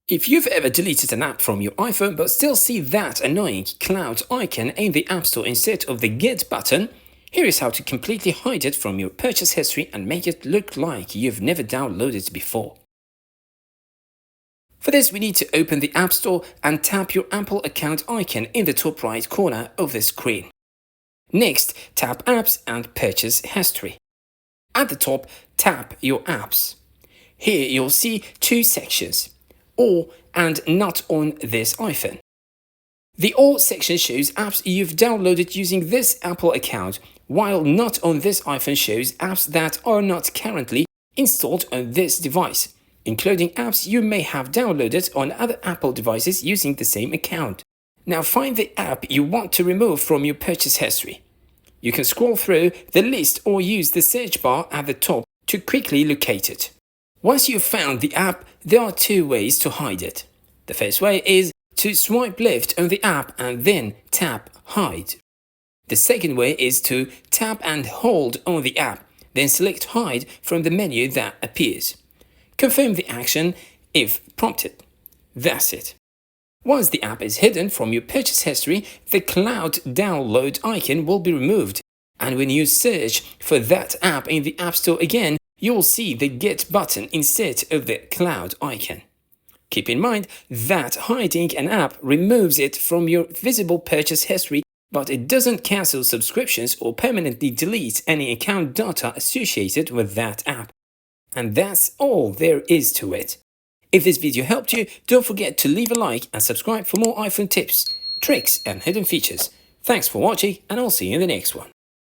If you've ever deleted an app from your iPhone but still see that annoying cloud icon in the App Store instead of the Get button, here is how to completely hide it from your purchase history and make it look like you've never downloaded it before. For this, we need to open the App Store and tap your Apple account icon in the top right corner of the screen. Next, tap Apps and Purchase History. At the top, tap your apps. Here you'll see two sections: All and Not on this iPhone. The All section shows apps you've downloaded using this Apple account, while Not on this iPhone shows apps that are not currently installed on this device, including apps you may have downloaded on other Apple devices using the same account. Now find the app you want to remove from your purchase history. You can scroll through the list or use the search bar at the top to quickly locate it. Once you've found the app, there are two ways to hide it. The first way is to swipe left on the app and then tap Hide. The second way is to tap and hold on the app, then select Hide from the menu that appears. Confirm the action if prompted. That's it. Once the app is hidden from your purchase history, the cloud download icon will be removed, and when you search for that app in the App Store again, you'll see the Get button instead of the cloud icon. Keep in mind that hiding an app removes it from your visible purchase history, but it doesn't cancel subscriptions or permanently delete any account data associated with that app. And that's all there is to it. If this video helped you, don't forget to leave a like and subscribe for more iPhone tips, tricks and hidden features. Thanks for watching, and I'll see you in the next one.